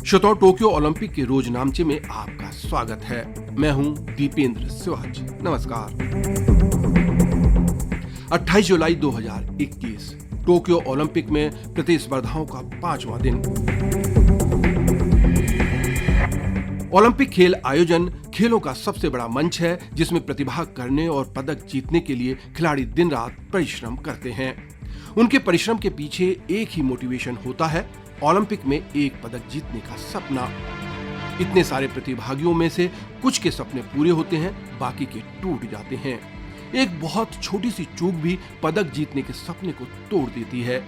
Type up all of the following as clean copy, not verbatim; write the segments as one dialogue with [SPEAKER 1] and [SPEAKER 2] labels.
[SPEAKER 1] श्रोताओ, Tokyo Olympic के रोज नामचे में आपका स्वागत है। मैं हूं दीपेंद्र सिवाच। नमस्कार। 28 जुलाई 2021 टोक्यो ओलंपिक में प्रतिस्पर्धाओं का 5वां दिन। ओलंपिक खेल आयोजन खेलों का सबसे बड़ा मंच है, जिसमें प्रतिभाग करने और पदक जीतने के लिए खिलाड़ी दिन रात परिश्रम करते हैं। उनके परिश्रम के पीछे एक ही मोटिवेशन होता है, ओलंपिक में एक पदक जीतने का सपना। इतने सारे प्रतिभागियों में से कुछ के सपने पूरे होते हैं, बाकी के टूट जाते हैं। एक बहुत छोटी सी चूक भी पदक जीतने के सपने को तोड़ देती है।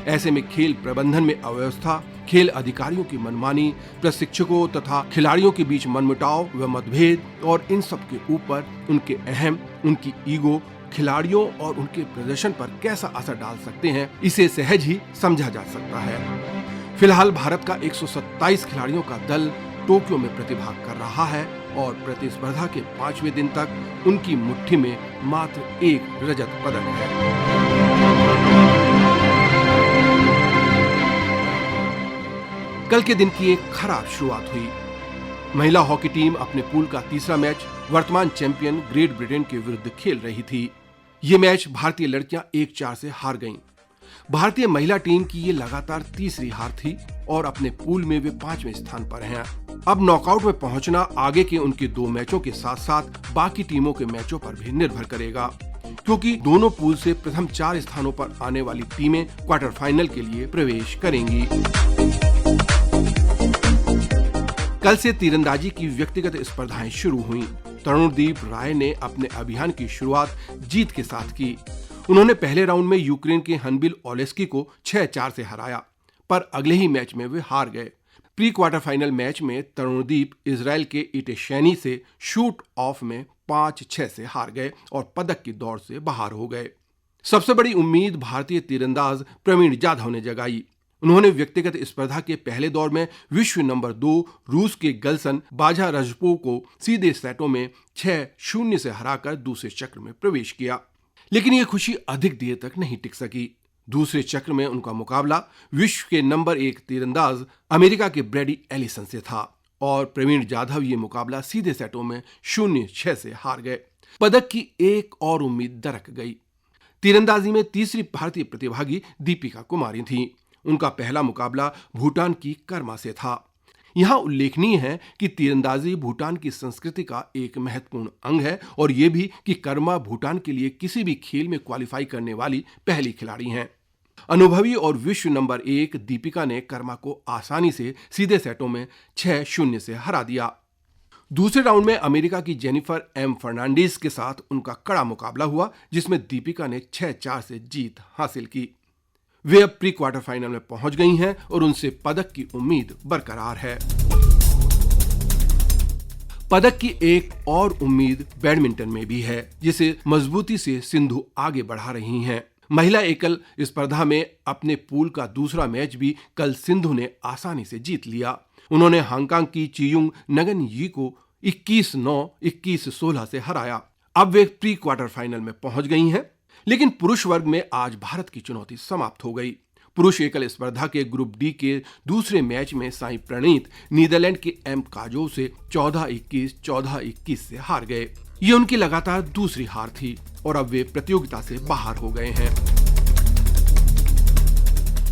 [SPEAKER 1] ऐसे में खेल प्रबंधन में अव्यवस्था, खेल अधिकारियों की मनमानी, प्रशिक्षकों तथा खिलाड़ियों के बीच मनमुटाव व मतभेद और इन सब के ऊपर उनके अहम, उनकी ईगो खिलाड़ियों और उनके प्रदर्शन पर कैसा असर डाल सकते हैं, इसे सहज ही समझा जा सकता है। फिलहाल भारत का 127 खिलाड़ियों का दल टोक्यो में प्रतिभाग कर रहा है और प्रतिस्पर्धा के 5वें दिन तक उनकी मुट्ठी में मात्र एक रजत पदक है। कल के दिन की एक खराब शुरुआत हुई। महिला हॉकी टीम अपने पूल का तीसरा मैच वर्तमान चैंपियन ग्रेट ब्रिटेन के विरुद्ध खेल रही थी। ये मैच भारतीय लड़कियां 1-4 से हार गईं। भारतीय महिला टीम की ये लगातार तीसरी हार थी और अपने पूल में वे 5वें स्थान पर हैं। अब नॉकआउट में पहुंचना आगे के उनके 2 मैचों के साथ साथ बाकी टीमों के मैचों पर भी निर्भर करेगा, क्योंकि दोनों पूल से प्रथम 4 स्थानों पर आने वाली टीमें क्वार्टर फाइनल के लिए प्रवेश करेंगी। कल से तीरंदाजी की व्यक्तिगत स्पर्धाएं शुरू हुईं। तरुणदीप राय ने अपने अभियान की शुरुआत जीत के साथ की। उन्होंने पहले राउंड में यूक्रेन के हनबिल ओलेस्की को 6-4 से हराया, पर अगले ही मैच में वे हार गए। प्री क्वार्टर फाइनल मैच में तरुणदीप इजराइल के इटेशैनी से शूट ऑफ में 5-6 से हार गए और पदक की दौड़ से बाहर हो गए। सबसे बड़ी उम्मीद भारतीय तीरंदाज प्रवीण जाधव ने जगाई। उन्होंने व्यक्तिगत स्पर्धा के पहले दौर में विश्व नंबर 2 रूस के गल्सन बाजारजपोव को सीधे सेटों में 6-0 से हराकर दूसरे चक्र में प्रवेश किया। लेकिन ये खुशी अधिक देर तक नहीं टिक सकी। दूसरे चक्र में उनका मुकाबला विश्व के नंबर 1 तीरंदाज अमेरिका के ब्रैडी एलिसन से था और प्रवीण जाधव ये मुकाबला सीधे सेटों में 0-6 से हार गए। पदक की एक और उम्मीद दरक गई। तीरंदाजी में तीसरी भारतीय प्रतिभागी दीपिका कुमारी थी। उनका पहला मुकाबला भूटान की कर्मा से था। यहाँ उल्लेखनीय है कि तीरंदाजी भूटान की संस्कृति का एक महत्वपूर्ण अंग है और ये भी कि कर्मा भूटान के लिए किसी भी खेल में क्वालिफाई करने वाली पहली खिलाड़ी हैं। अनुभवी और विश्व नंबर 1 दीपिका ने कर्मा को आसानी से सीधे सेटों में 6-0 से हरा दिया। दूसरे राउंड में अमेरिका की जेनिफर एम फर्नांडीज के साथ उनका कड़ा मुकाबला हुआ, जिसमें दीपिका ने 6-4 से जीत हासिल की। वे अब प्री क्वार्टर फाइनल में पहुंच गई हैं और उनसे पदक की उम्मीद बरकरार है। पदक की एक और उम्मीद बैडमिंटन में भी है, जिसे मजबूती से सिंधु आगे बढ़ा रही हैं। महिला एकल स्पर्धा में अपने पूल का दूसरा मैच भी कल सिंधु ने आसानी से जीत लिया। उन्होंने हांगकांग की चियुंग नगन यी को 21-9, 21-16 से हराया। अब वे प्री क्वार्टर फाइनल में पहुंच गई हैं। लेकिन पुरुष वर्ग में आज भारत की चुनौती समाप्त हो गई। पुरुष एकल स्पर्धा के ग्रुप डी के दूसरे मैच में साई प्रणीत नीदरलैंड के एम काजो से 14-21, 14-21 से हार गए। ये उनकी लगातार दूसरी हार थी और अब वे प्रतियोगिता से बाहर हो गए हैं।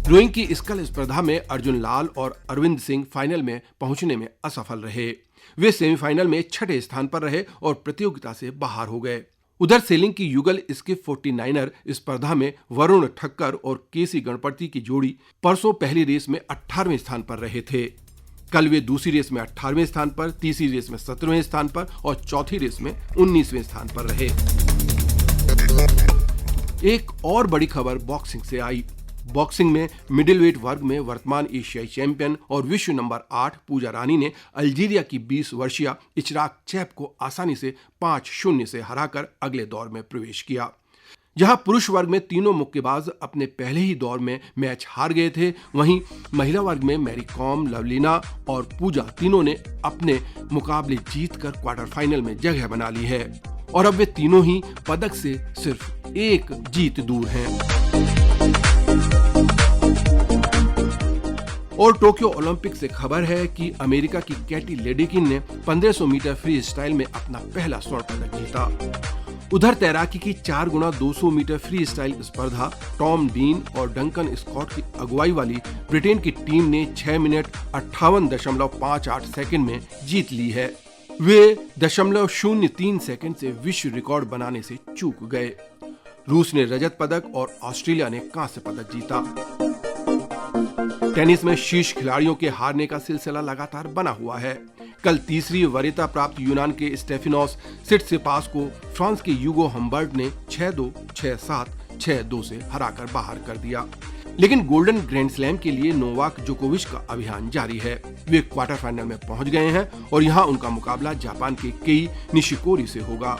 [SPEAKER 1] रोइंग की स्कल स्पर्धा में अर्जुन लाल और अरविंद सिंह फाइनल में पहुंचने में असफल रहे। वे सेमीफाइनल में 6ठे स्थान पर रहे और प्रतियोगिता से बाहर हो गए। उधर सेलिंग की युगल स्किप 49er स्पर्धा में वरुण ठक्कर और केसी गणपति की जोड़ी परसों पहली रेस में 18वें स्थान पर रहे थे। कल वे दूसरी रेस में 18वें स्थान पर, तीसरी रेस में 17वें स्थान पर और चौथी रेस में 19वें स्थान पर रहे। एक और बड़ी खबर बॉक्सिंग से आई। बॉक्सिंग में मिडिलवेट वर्ग में वर्तमान एशियाई चैंपियन और विश्व नंबर 8 पूजा रानी ने अल्जीरिया की 20 वर्षीय इचराक चैप को आसानी से 5-0 से हराकर अगले दौर में प्रवेश किया। जहां पुरुष वर्ग में तीनों मुक्केबाज अपने पहले ही दौर में मैच हार गए थे, वहीं महिला वर्ग में मैरी कॉम, लवलीना और पूजा तीनों ने अपने मुकाबले जीतकर क्वार्टर फाइनल में जगह बना ली है और अब वे तीनों ही पदक से सिर्फ एक जीत दूर हैं। और टोक्यो ओलंपिक से खबर है कि अमेरिका की कैटी लेडेकिन ने 1500 मीटर फ्री स्टाइल में अपना पहला स्वर्ण पदक जीता। उधर तैराकी की 4 गुना 200 मीटर फ्री स्टाइल स्पर्धा टॉम डीन और डंकन स्कॉट की अगुवाई वाली ब्रिटेन की टीम ने 6 मिनट 58.58 सेकंड में जीत ली है। वे 0.03 सेकंड से विश्व रिकॉर्ड बनाने से चूक गए। रूस ने रजत पदक और ऑस्ट्रेलिया ने कांस्य पदक जीता। टेनिस में शीर्ष खिलाड़ियों के हारने का सिलसिला लगातार बना हुआ है। कल तीसरी वरीयता प्राप्त यूनान के स्टेफिनोस सिटसिपास को फ्रांस के यूगो हम्बर्ट ने 6-2, 6-7, 6-2 से हराकर बाहर कर दिया। लेकिन गोल्डन ग्रैंड स्लैम के लिए नोवाक जोकोविच का अभियान जारी है। वे क्वार्टर फाइनल में पहुंच गए हैं और यहां उनका मुकाबला जापान के केई निशिकोरी से होगा।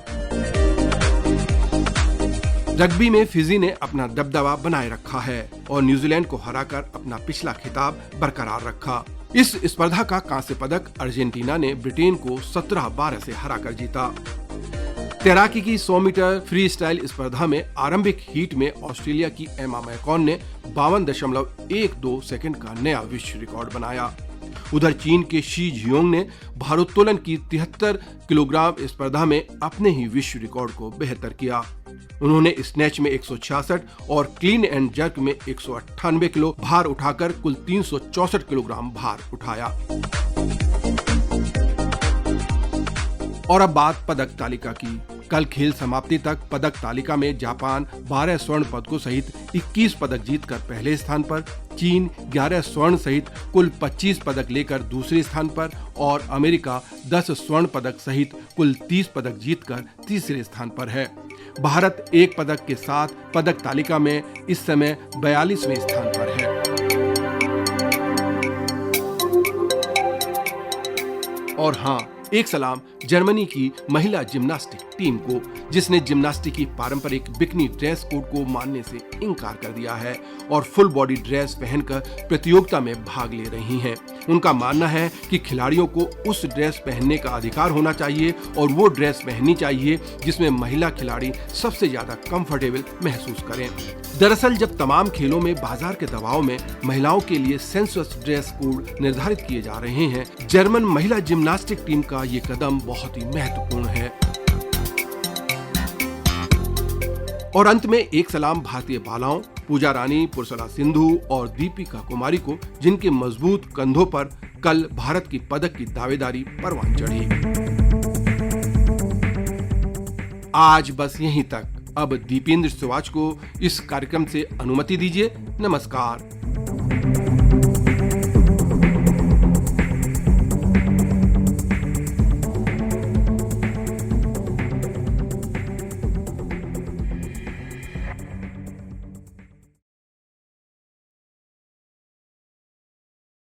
[SPEAKER 1] रग्बी में फिजी ने अपना दबदबा बनाए रखा है और न्यूजीलैंड को हराकर अपना पिछला खिताब बरकरार रखा। इस स्पर्धा का कांस्य पदक अर्जेंटीना ने ब्रिटेन को 17-12 से हराकर जीता। तैराकी की 100 मीटर फ्री स्टाइल स्पर्धा में आरंभिक हीट में ऑस्ट्रेलिया की एमा मैकॉन ने 52.12 सेकंड का नया विश्व रिकॉर्ड बनाया। उधर चीन के शी जियोंग ने भारोत्तोलन की 73 किलोग्राम स्पर्धा में अपने ही विश्व रिकॉर्ड को बेहतर किया। उन्होंने स्नैच में 166 और क्लीन एंड जर्क में 198 किलो भार उठाकर कुल 364 किलोग्राम भार उठाया। और अब बात पदक तालिका की। कल खेल समाप्ति तक पदक तालिका में जापान 12 स्वर्ण पदकों सहित 21 पदक जीतकर पहले स्थान पर, चीन 11 स्वर्ण सहित कुल 25 पदक लेकर दूसरे स्थान पर और अमेरिका 10 स्वर्ण पदक सहित कुल 30 पदक जीतकर तीसरे स्थान पर है। भारत 1 पदक के साथ पदक तालिका में इस समय 42वें स्थान पर है। और हाँ, एक सलाम जर्मनी की महिला जिम्नास्टिक टीम को, जिसने जिम्नास्टिक की पारंपरिक बिकनी ड्रेस कोड को मानने से इनकार कर दिया है और फुल बॉडी ड्रेस पहनकर प्रतियोगिता में भाग ले रही हैं। उनका मानना है कि खिलाड़ियों को उस ड्रेस पहनने का अधिकार होना चाहिए और वो ड्रेस पहननी चाहिए जिसमें महिला खिलाड़ी सबसे ज्यादा कंफर्टेबल महसूस करें। दरअसल जब तमाम खेलों में बाजार के दबाव में महिलाओं के लिए सेंसुअस ड्रेस कोड निर्धारित किए जा रहे हैं, जर्मन महिला जिम्नास्टिक टीम का ये कदम बहुत ही महत्वपूर्ण है। और अंत में एक सलाम भारतीय बालाओं पूजा रानी, पुरसला सिंधु और दीपिका कुमारी को, जिनके मजबूत कंधों पर कल भारत की पदक की दावेदारी परवान चढ़ी। आज बस यहीं तक। अब दीपेंद्र सुवाच को इस कार्यक्रम से अनुमति दीजिए। नमस्कार।